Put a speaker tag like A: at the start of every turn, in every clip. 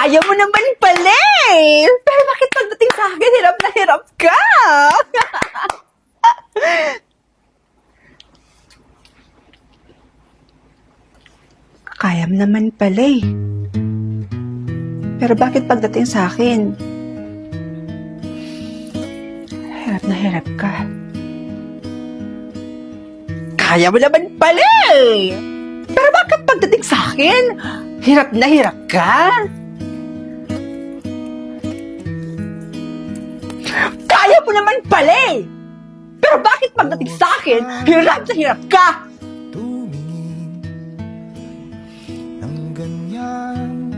A: Kaya mo naman pala eh. Pero bakit pagdating sa akin, hirap na hirap ka? Kaya mo naman pala eh. Pero bakit pagdating sa akin, hirap na hirap ka? Kaya mo naman pala eh. Pero bakit pagdating sa akin, hirap na hirap ka? Kaya mo naman pala eh. Pero bakit pagdating sa akin, hirap na hirap ka?
B: Tumingin ng ganyan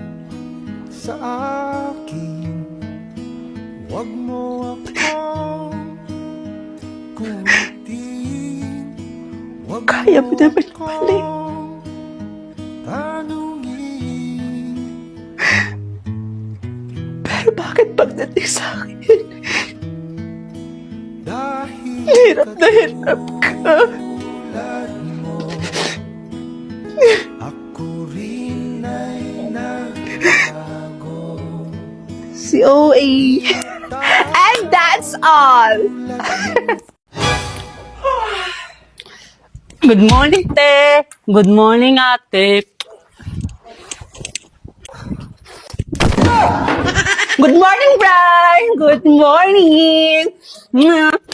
B: sa akin. Huwag mo akong kulitin. Huwag
A: Kaya mo naman
B: akong
A: pala eh.
B: tanungin.
A: Pero bakit pagdating sa akin,
B: Dahil
A: hirap na hirap ka?
B: katulad mo, ako rin ay nagbago.
A: Si OA. And that's all.
C: Good morning, te. Good morning, ate.
A: Good morning, Brian. Good morning.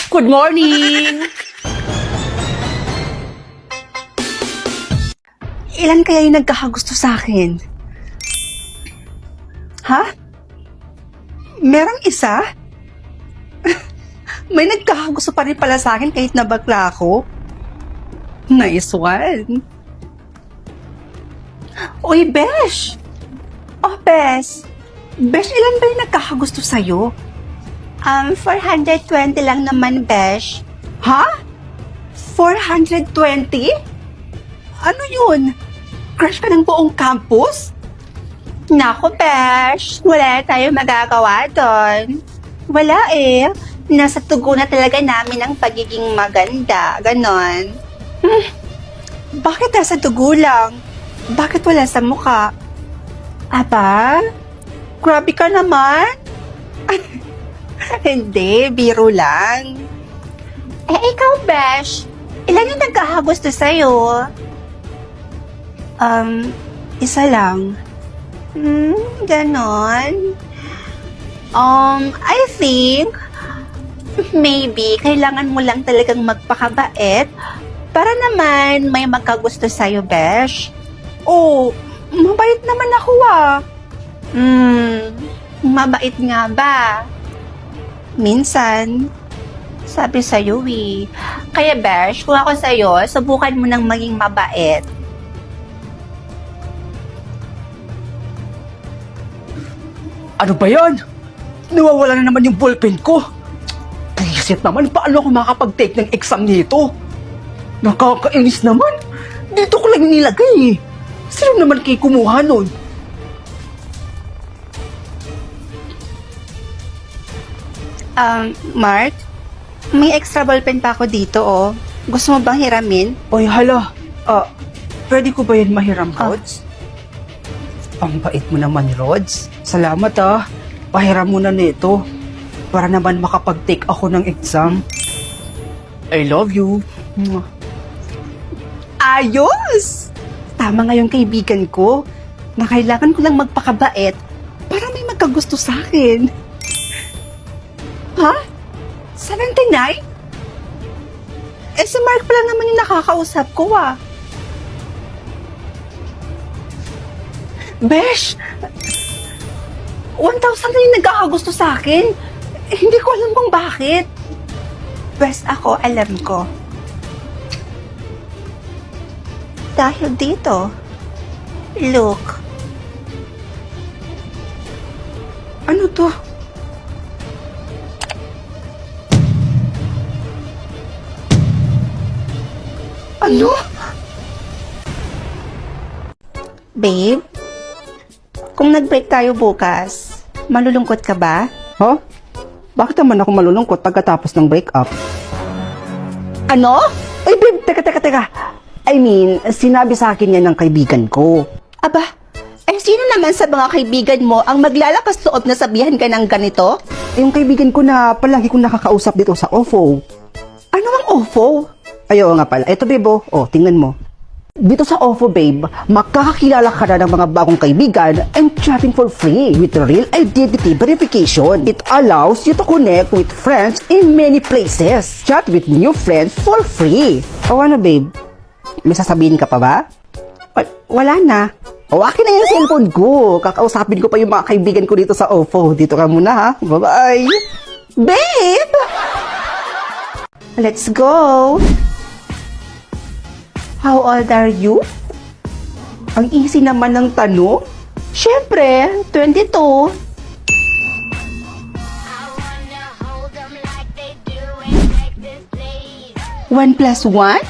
A: Good morning. Ilan kaya yung nagkakagusto sa akin? Ha? Merong isa? May nagkakagusto pa rin pala sa akin kahit na bakla ako? Nice one. Uy, Besh! Oh, Besh! Besh, ilan ba yung nagkakagusto sa'yo? 420 lang naman, Besh. Ha? 420? Ano yun? Crush ka ng buong campus? Nako, Besh. Wala tayong magagawa doon. Wala eh. Nasa tugo na talaga namin ang pagiging maganda. Ganon. Bakit nasa dugo lang? Bakit wala sa mukha? Aba? Grabe ka naman. Hindi, biro lang. Eh, ikaw, Besh. Ilan yung nagkakagusto sa'yo? Isa lang. Ganon. I think, maybe, kailangan mo lang talagang magpakabait para naman may magkagusto sa'yo, Besh. Oh, mabait naman ako ah. Mabait nga ba? Minsan, sabi sa'yo eh. Kaya Besh, kung ako sa'yo, subukan mo nang maging mabait.
C: Ano ba yan? Nawawala na naman yung ballpen ko. Buisit naman, paano ako makapag-take ng exam nito? Nakakainis naman. Dito ko lang nilagay eh. Sino naman kayo kumuha nun?
A: Mark, may extra ballpen pa ako dito oh. Gusto mo bang hiramin?
C: Oy, hala. Pwede ko ba yan mahiram, Rods? Ang bait mo naman, Rods. Salamat Pahiram mo na nito. Para naman makapag-take ako ng exam. I love you.
A: Ayos! Tama nga yung kaibigan ko na kailangan ko lang magpakabait para may magkagusto sa akin. Ha? 79? Eh, si Mark pala naman yung nakakausap ko ah. Besh! 1,000 na yung nagkakagusto sa akin. Eh, hindi ko alam kung bakit. Best ako, alam ko. Dahil dito, look. Ano to? Ano? Babe, kung nag-break tayo bukas, malulungkot ka ba?
C: Huh? Bakit naman ako malulungkot pagkatapos ng breakup?
A: Ano?
C: Ay, babe, teka. I mean, sinabi sa akin yan ng kaibigan ko.
A: Aba, eh Sino naman sa mga kaibigan mo ang maglalakas loob na sabihan ka ng ganito?
C: Yung kaibigan ko na palagi kong nakakausap dito sa OFO.
A: Ano ang OFO?
C: Ayaw nga pala. Eto, bebo. Oh, tingnan mo. Dito sa OFO, babe, makakakilala ka na ng mga bagong kaibigan and chatting for free with real identity verification. It allows you to connect with friends in many places. Chat with new friends for free. O ano, babe? May sasabihin ka pa ba?
A: Wala na.
C: O, akin na yung cellphone ko. Kakausapin ko pa yung mga kaibigan ko dito sa OFO. Dito ka muna, ha? Bye-bye.
A: Babe! Let's go! How old are you?
C: Ang easy naman ng tanong.
A: Siyempre, 22. One plus one?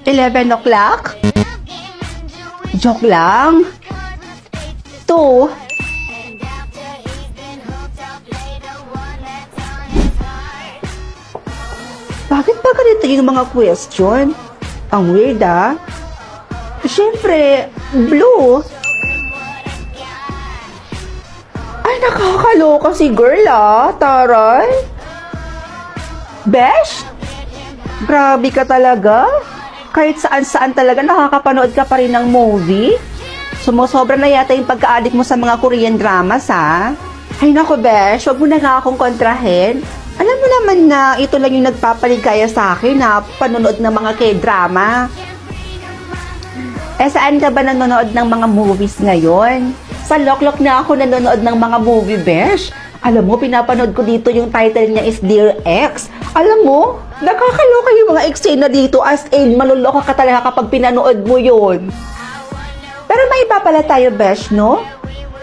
A: 11 o'clock? Joke lang. 2. Bakit ba ganito yung mga question? Ang weird, ah. Siyempre, blue. Ay, nakakaloka si girl, ah. Taray. Besh? Grabe ka talaga. Kahit saan-saan talaga nakakapanood ka pa rin ng movie. Sumusobra na yata yung pagka-addict mo sa mga Korean dramas, ha? Ay, naku, Besh. Huwag mo na nga akong kontrahin. Alam mo naman na ito lang yung nagpapaligaya sa akin na panonood ng mga K-drama. Saan ka ba nanonood ng mga movies ngayon? Sa Loklok na ako nanonood ng mga movie, Besh. Alam mo, pinapanood ko dito yung title niya is Dear Ex. Alam mo, nakakaloka yung mga eksena dito as in, maluloka ka talaga kapag pinanood mo yun. Pero may iba pala tayo, Besh, no?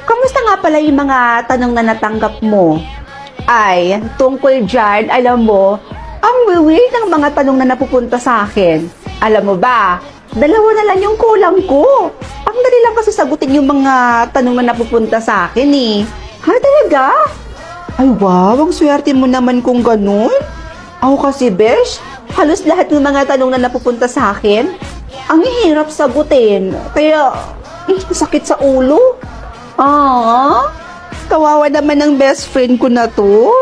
A: Kamusta nga pala yung mga tanong na natanggap mo? Ay, tungkol dyan, alam mo, ang weird ng mga tanong na napupunta sa akin. Alam mo ba, 2 na lang yung kulang ko. Ang dali lang kasi sagutin yung mga tanong na napupunta sa akin eh. Ha, talaga? Ay, wow, ang swerte mo naman kung ganun. Ako kasi, Besh, halos lahat ng mga tanong na napupunta sa akin, ang hirap sagutin. Kaya, sakit sa ulo. Kawawa naman ng best friend ko na to.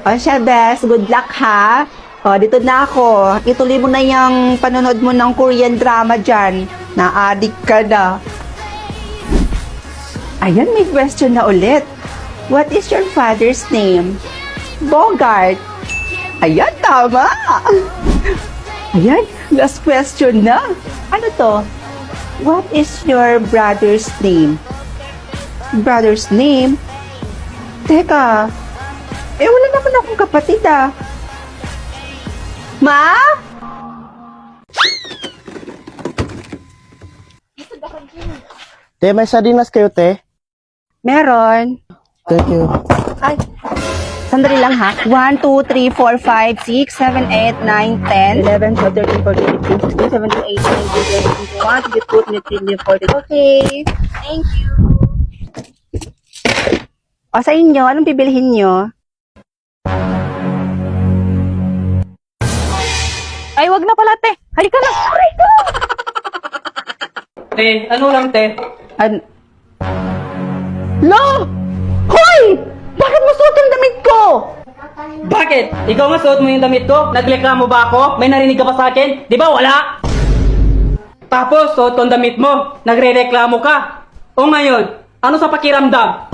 A: O siya, Bes, good luck ha. O, dito na ako. Ituloy mo na yung panonood mo ng Korean drama dyan. Na-addict ka na. Ayan, may question na ulit. What is your father's name? Bogart. Ayan, tama. Ayan, last question na. Ano to? What is your brother's name? Brother's name? Teka, wala naman akong kapatid, ah. Ma?
D: Te, may sardinas kayo, te?
A: Meron.
D: Thank you.
A: Ay, sandali lang ha. 1, 2, 3, 4, 5, 6, 7, 8, 9, 10, 11, 12, 13, 14, 15, 16, 17, 18, 19, 20, 21, 22, 23, 24. Okay. Thank you. O sa inyo, anong bibilihin nyo?
E: Ay, wag na pala, te. Halika na. Aray ko!
F: Te, ano lang, te?
A: Lo! Hoy! Bakit mo suot yung damit ko?
F: Bakit? Ikaw nga suot mo yung damit ko? Nagreklamo ba ako? May narinig ka pa sa akin? Di ba wala? Tapos, suot ko ang damit mo. Nagre-reklamo ka. O ngayon, ano sa pakiramdam?